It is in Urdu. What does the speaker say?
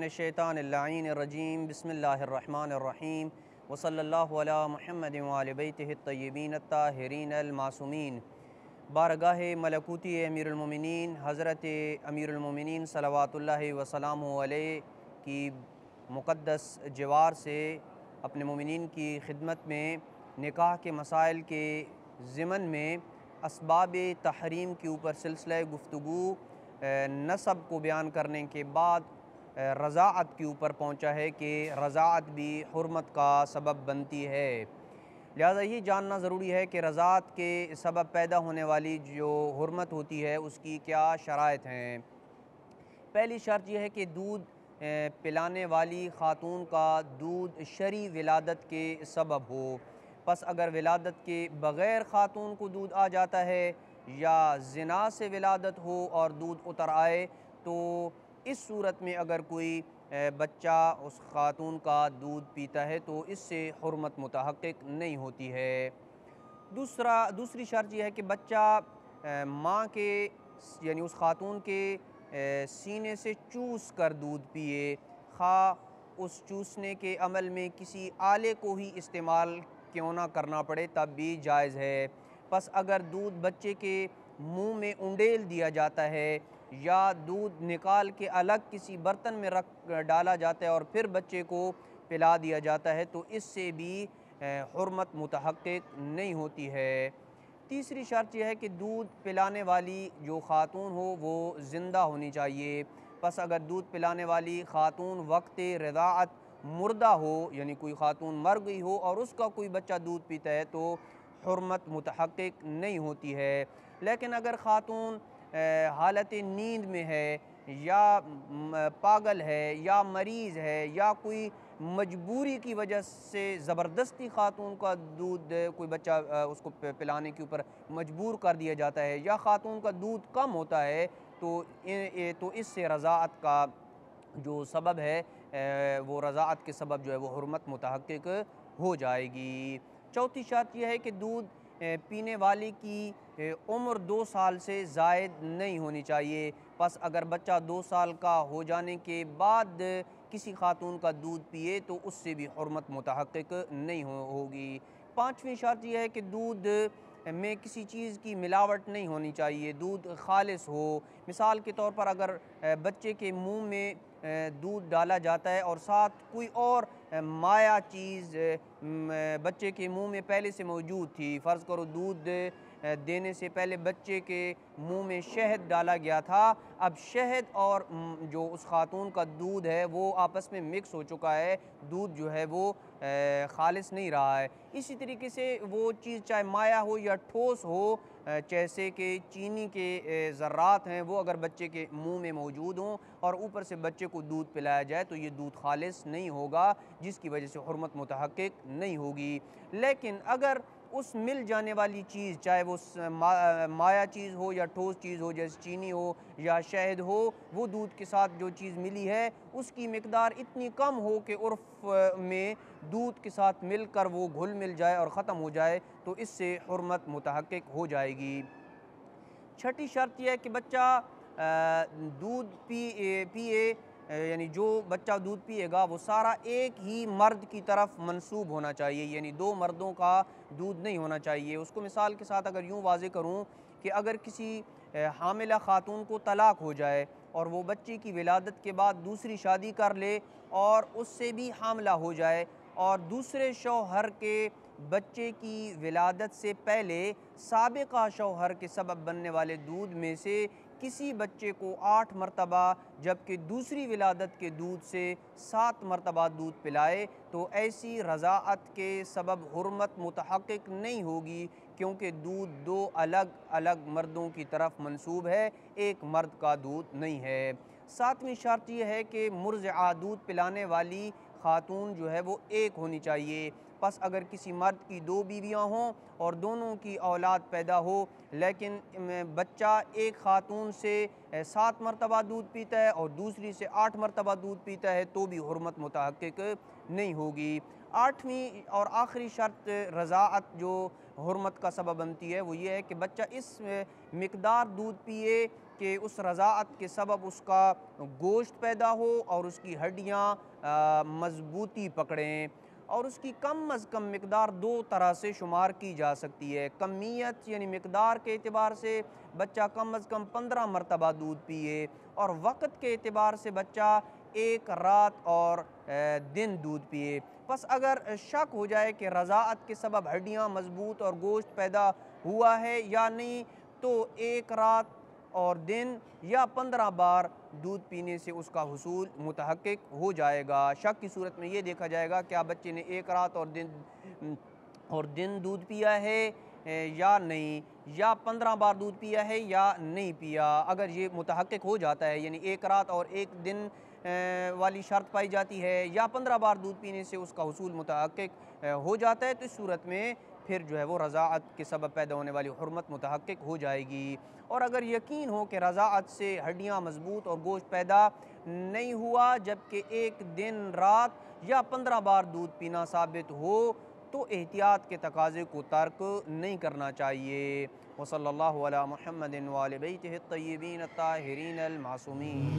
الشیطان اللعین الرجیم بسم اللہ الرحمن الرحیم وصلی اللہ علی محمد وآل بیتہ الطیبین الطاہرین المعصومین۔ بارگاہ ملکوتی امیر المومنین حضرت امیر المومنین صلوات اللہ وسلامہ علیہ کی مقدس جوار سے اپنے مومنین کی خدمت میں نکاح کے مسائل کے ضمن میں اسباب تحریم کے اوپر سلسلہ گفتگو نسب کو بیان کرنے کے بعد رضاعت کے اوپر پہنچا ہے کہ رضاعت بھی حرمت کا سبب بنتی ہے۔ لہذا یہ جاننا ضروری ہے کہ رضاعت کے سبب پیدا ہونے والی جو حرمت ہوتی ہے اس کی کیا شرائط ہیں۔ پہلی شرط یہ ہے کہ دودھ پلانے والی خاتون کا دودھ شرعی ولادت کے سبب ہو۔ پس اگر ولادت کے بغیر خاتون کو دودھ آ جاتا ہے یا زنا سے ولادت ہو اور دودھ اتر آئے تو اس صورت میں اگر کوئی بچہ اس خاتون کا دودھ پیتا ہے تو اس سے حرمت متحقق نہیں ہوتی ہے۔ دوسری شرط یہ ہے کہ بچہ ماں کے یعنی اس خاتون کے سینے سے چوس کر دودھ پیے، خواہ اس چوسنے کے عمل میں کسی آلے کو ہی استعمال کیوں نہ کرنا پڑے تب بھی جائز ہے۔ پس اگر دودھ بچے کے منہ میں انڈیل دیا جاتا ہے یا دودھ نکال کے الگ کسی برتن میں رکھ ڈالا جاتا ہے اور پھر بچے کو پلا دیا جاتا ہے تو اس سے بھی حرمت متحقق نہیں ہوتی ہے۔ تیسری شرط یہ ہے کہ دودھ پلانے والی جو خاتون ہو وہ زندہ ہونی چاہیے۔ پس اگر دودھ پلانے والی خاتون وقت رضاعت مردہ ہو یعنی کوئی خاتون مر گئی ہو اور اس کا کوئی بچہ دودھ پیتا ہے تو حرمت متحقق نہیں ہوتی ہے۔ لیکن اگر خاتون حالت نیند میں ہے یا پاگل ہے یا مریض ہے یا کوئی مجبوری کی وجہ سے زبردستی خاتون کا دودھ کوئی بچہ اس کو پلانے کے اوپر مجبور کر دیا جاتا ہے یا خاتون کا دودھ کم ہوتا ہے تو اس سے رضاعت کا جو سبب ہے وہ رضاعت کے سبب جو ہے وہ حرمت متحقق ہو جائے گی۔ چوتھی شرط یہ ہے کہ دودھ پینے والی کی عمر 2 سال سے زائد نہیں ہونی چاہیے۔ پس اگر بچہ 2 سال کا ہو جانے کے بعد کسی خاتون کا دودھ پیے تو اس سے بھی حرمت متحقق نہیں ہوگی۔ پانچویں شرط یہ ہے کہ دودھ میں کسی چیز کی ملاوٹ نہیں ہونی چاہیے، دودھ خالص ہو۔ مثال کے طور پر اگر بچے کے منہ میں دودھ ڈالا جاتا ہے اور ساتھ کوئی اور مائع چیز بچے کے منہ میں پہلے سے موجود تھی، فرض کرو دودھ دینے سے پہلے بچے کے منہ میں شہد ڈالا گیا تھا، اب شہد اور جو اس خاتون کا دودھ ہے وہ آپس میں مکس ہو چکا ہے، دودھ جو ہے وہ خالص نہیں رہا ہے۔ اسی طریقے سے وہ چیز چاہے مائع ہو یا ٹھوس ہو، جیسے کہ چینی کے ذرات ہیں وہ اگر بچے کے منہ میں موجود ہوں اور اوپر سے بچے کو دودھ پلایا جائے تو یہ دودھ خالص نہیں ہوگا، جس کی وجہ سے حرمت متحقق نہیں ہوگی۔ لیکن اگر اس مل جانے والی چیز چاہے وہ مائع چیز ہو یا ٹھوس چیز ہو جیسے چینی ہو یا شہد ہو، وہ دودھ کے ساتھ جو چیز ملی ہے اس کی مقدار اتنی کم ہو کہ عرف میں دودھ کے ساتھ مل کر وہ گھل مل جائے اور ختم ہو جائے تو اس سے حرمت متحقق ہو جائے گی۔ چھٹی شرط یہ ہے کہ بچہ دودھ پیے یعنی جو بچہ دودھ پیے گا وہ سارا ایک ہی مرد کی طرف منسوب ہونا چاہیے، یعنی 2 مردوں کا دودھ نہیں ہونا چاہیے۔ اس کو مثال کے ساتھ اگر یوں واضح کروں کہ اگر کسی حاملہ خاتون کو طلاق ہو جائے اور وہ بچے کی ولادت کے بعد دوسری شادی کر لے اور اس سے بھی حاملہ ہو جائے اور دوسرے شوہر کے بچے کی ولادت سے پہلے سابقہ شوہر کے سبب بننے والے دودھ میں سے کسی بچے کو 8 مرتبہ جبکہ دوسری ولادت کے دودھ سے 7 مرتبہ دودھ پلائے تو ایسی رضاعت کے سبب حرمت متحقق نہیں ہوگی، کیونکہ دودھ 2 الگ الگ مردوں کی طرف منسوب ہے، ایک مرد کا دودھ نہیں ہے۔ 7ویں شرط یہ ہے کہ مرضعہ دودھ پلانے والی خاتون جو ہے وہ ایک ہونی چاہیے۔ پس اگر کسی مرد کی 2 بیویاں ہوں اور دونوں کی اولاد پیدا ہو لیکن بچہ ایک خاتون سے 7 مرتبہ دودھ پیتا ہے اور دوسری سے 8 مرتبہ دودھ پیتا ہے تو بھی حرمت متحقق نہیں ہوگی۔ 8ویں اور آخری شرط رضاعت جو حرمت کا سبب بنتی ہے وہ یہ ہے کہ بچہ اس مقدار دودھ پیے کہ اس رضاعت کے سبب اس کا گوشت پیدا ہو اور اس کی ہڈیاں مضبوطی پکڑیں، اور اس کی کم از کم مقدار دو طرح سے شمار کی جا سکتی ہے۔ کمیت یعنی مقدار کے اعتبار سے بچہ کم از کم 15 مرتبہ دودھ پیے، اور وقت کے اعتبار سے بچہ ایک رات اور دن دودھ پیے۔ پس اگر شک ہو جائے کہ رضاعت کے سبب ہڈیاں مضبوط اور گوشت پیدا ہوا ہے یا نہیں، تو ایک رات اور دن یا 15 بار دودھ پینے سے اس کا حصول متحقق ہو جائے گا۔ شک کی صورت میں یہ دیکھا جائے گا کیا بچے نے ایک رات اور دن دودھ پیا ہے یا نہیں، یا 15 بار دودھ پیا ہے یا نہیں پیا۔ اگر یہ متحقق ہو جاتا ہے، یعنی ایک رات اور ایک دن والی شرط پائی جاتی ہے، یا 15 بار دودھ پینے سے اس کا حصول متحقق ہو جاتا ہے، تو اس صورت میں پھر جو ہے وہ رضاعت کے سبب پیدا ہونے والی حرمت متحقق ہو جائے گی۔ اور اگر یقین ہو کہ رضاعت سے ہڈیاں مضبوط اور گوشت پیدا نہیں ہوا، جبکہ ایک دن رات یا 15 بار دودھ پینا ثابت ہو، تو احتیاط کے تقاضے کو ترک نہیں کرنا چاہیے۔ وصلی اللہ علی محمد وآل بیتہ الطیبین الطاہرین المعصومین۔